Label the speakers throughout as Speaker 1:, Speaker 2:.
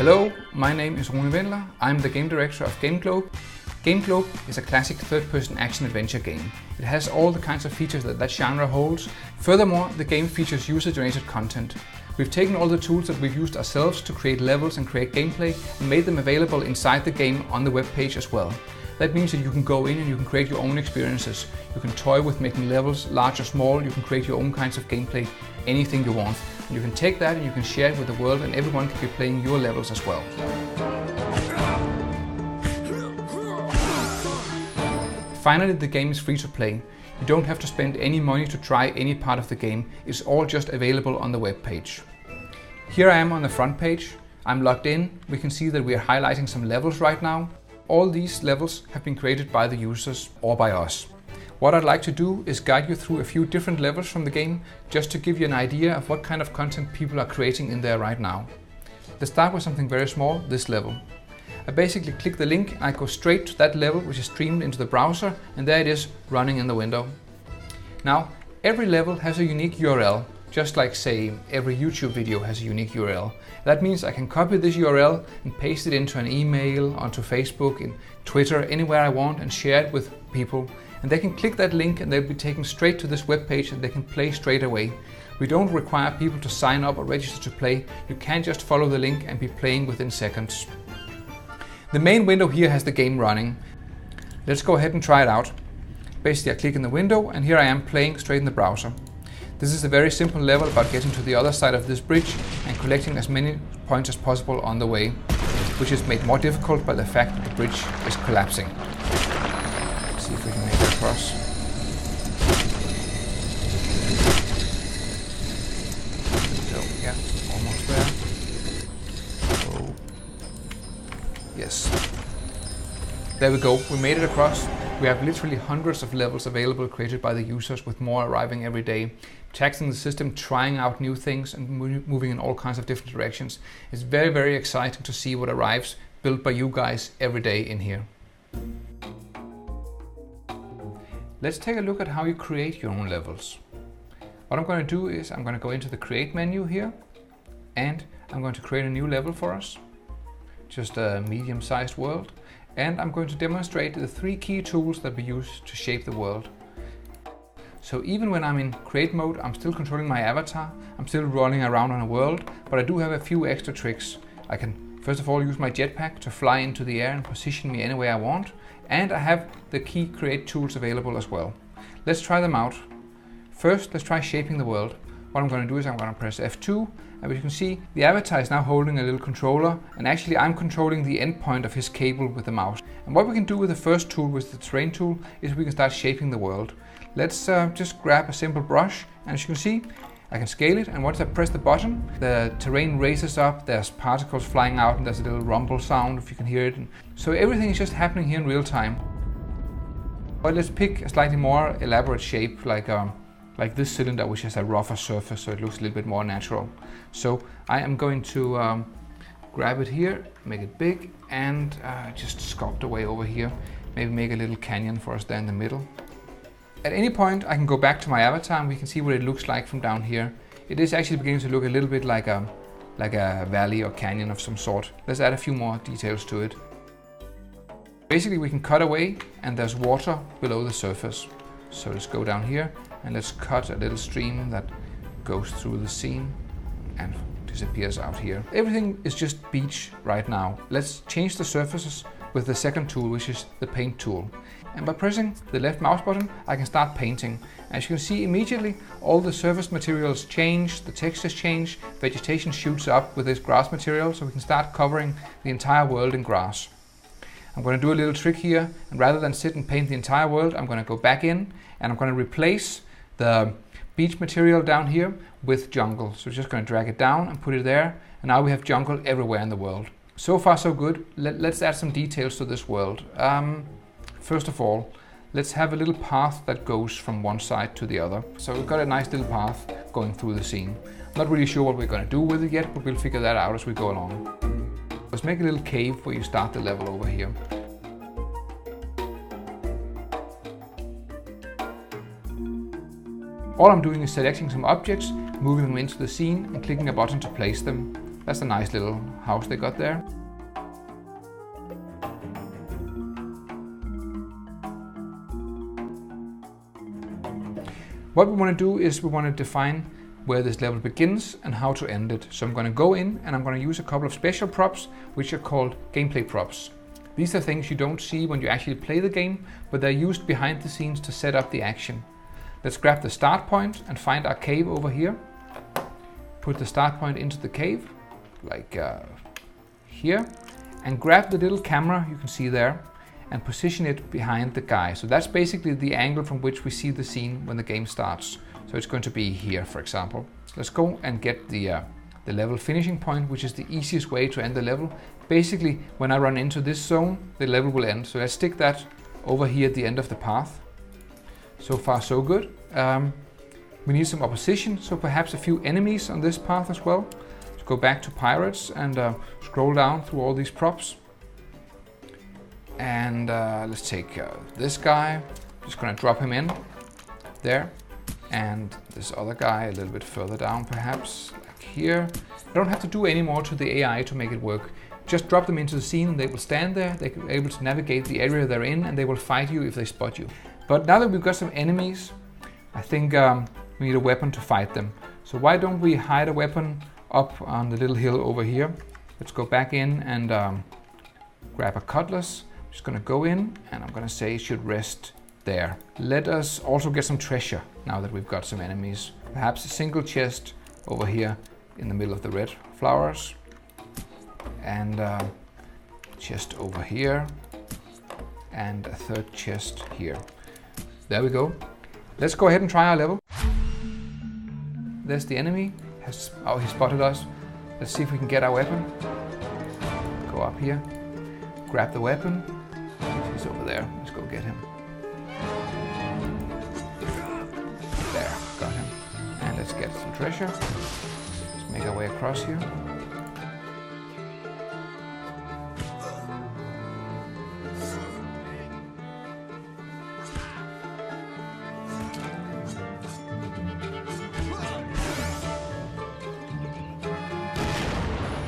Speaker 1: Hello, my name is Rune. I'm the game director of Gameglobe. Gameglobe is a classic third-person action-adventure game. It has all the kinds of features that genre holds. Furthermore, the game features user-generated content. We've taken all the tools that we've used ourselves to create levels and create gameplay and made them available inside the game on the web page as well. That means that you can go in and you can create your own experiences. You can toy with making levels, large or small. You can create your own kinds of gameplay, anything you want. And you can take that and you can share it with the world, and everyone can be playing your levels as well. Finally, the game is free to play. You don't have to spend any money to try any part of the game. It's all just available on the web page. Here I am on the front page. I'm logged in. We can see that we are highlighting some levels right now. All these levels have been created by the users or by us. What I'd like to do is guide you through a few different levels from the game, just to give you an idea of what kind of content people are creating in there right now. Let's start with something very small, this level. I basically click the link and I go straight to that level, which is streamed into the browser, and there it is running in the window. Now, every level has a unique URL, just like, say, every YouTube video has a unique URL. That means I can copy this URL and paste it into an email, onto Facebook, in Twitter, anywhere I want, and share it with people. And they can click that link and they'll be taken straight to this web page and they can play straight away. We don't require people to sign up or register to play. You can just follow the link and be playing within seconds. The main window here has the game running. Let's go ahead and try it out. Basically, I click in the window and here I am playing straight in the browser. This is a very simple level about getting to the other side of this bridge and collecting as many points as possible on the way, which is made more difficult by the fact that the bridge is collapsing. Let's see if we can make it across. So, yeah, almost there. Oh. Yes. There we go, we made it across. We have literally hundreds of levels available created by the users, with more arriving every day. Taxing the system, trying out new things and moving in all kinds of different directions. It's very, very exciting to see what arrives, built by you guys every day in here. Let's take a look at how you create your own levels. What I'm going to do is I'm going to go into the create menu here and I'm going to create a new level for us. Just a medium-sized world. And I'm going to demonstrate the 3 key tools that we use to shape the world. So even when I'm in create mode, I'm still controlling my avatar, I'm still running around on a world, but I do have a few extra tricks. I can first of all use my jetpack to fly into the air and position me any way I want, and I have the key create tools available as well. Let's try them out. First, let's try shaping the world. What I'm going to do is I'm going to press F2, and as you can see, the avatar is now holding a little controller, and actually I'm controlling the end point of his cable with the mouse. And what we can do with the first tool, with the terrain tool, is we can start shaping the world. Let's just grab a simple brush, and as you can see, I can scale it, and once I press the button, the terrain raises up, there's particles flying out, and there's a little rumble sound if you can hear it. So everything is just happening here in real time. But let's pick a slightly more elaborate shape, like this cylinder, which has a rougher surface, so it looks a little bit more natural. So I am going to grab it here, make it big, and just sculpt away over here. Maybe make a little canyon for us there in the middle. At any point I can go back to my avatar and we can see what it looks like from down here. It is actually beginning to look a little bit like a valley or canyon of some sort. Let's add a few more details to it. Basically we can cut away and there's water below the surface. So let's go down here and let's cut a little stream that goes through the scene and disappears out here. Everything is just beach right now. Let's change the surfaces with the second tool, which is the paint tool. And by pressing the left mouse button, I can start painting. As you can see, immediately all the surface materials change, the textures change, vegetation shoots up with this grass material, so we can start covering the entire world in grass. I'm going to do a little trick here, and rather than sit and paint the entire world, I'm going to go back in and I'm going to replace the beach material down here with jungle. So we're just going to drag it down and put it there, and now we have jungle everywhere in the world. So far so good. Let's add some details to this world. First of all, let's have a little path that goes from one side to the other. So we've got a nice little path going through the scene. I'm not really sure what we're going to do with it yet, but we'll figure that out as we go along. Let's make a little cave where you start the level over here. All I'm doing is selecting some objects, moving them into the scene and clicking a button to place them. That's a nice little house they got there. What we want to do is we want to define where this level begins and how to end it. So I'm going to go in and I'm going to use a couple of special props which are called gameplay props. These are things you don't see when you actually play the game, but they're used behind the scenes to set up the action. Let's grab the start point and find our cave over here. Put the start point into the cave, like here, and grab the little camera you can see there and position it behind the guy. So that's basically the angle from which we see the scene when the game starts. So it's going to be here, for example. Let's go and get the level finishing point, which is the easiest way to end the level. Basically, when I run into this zone, the level will end. So let's stick that over here at the end of the path. So far, so good. We need some opposition, so perhaps a few enemies on this path as well. Let's go back to pirates and scroll down through all these props. And let's take this guy, just gonna drop him in there. And this other guy a little bit further down perhaps, like here. You don't have to do any more to the AI to make it work. Just drop them into the scene, they will stand there, they're able to navigate the area they're in, and they will fight you if they spot you. But now that we've got some enemies, I think we need a weapon to fight them. So why don't we hide a weapon up on the little hill over here. Let's go back in and grab a cutlass. I'm just gonna go in and I'm gonna say it should rest there. Let us also get some treasure now that we've got some enemies. Perhaps a single chest over here in the middle of the red flowers. And chest over here. And a third chest here. There we go. Let's go ahead and try our level. There's the enemy. Oh, he spotted us. Let's see if we can get our weapon. Go up here. Grab the weapon. He's over there. Let's go get him. There, got him. And let's get some treasure. Let's make our way across here.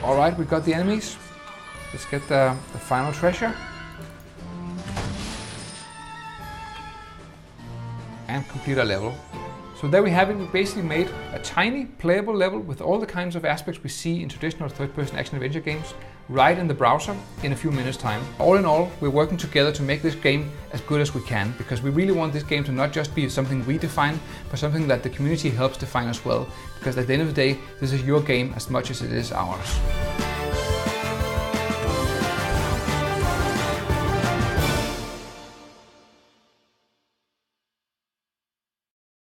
Speaker 1: Alright, we got the enemies. Let's get the final treasure. And complete our level. So there we have it. We basically made a tiny playable level with all the kinds of aspects we see in traditional third-person action-adventure games right in the browser in a few minutes' time. All in all, we're working together to make this game as good as we can, because we really want this game to not just be something we define, but something that the community helps define as well. Because at the end of the day, this is your game as much as it is ours.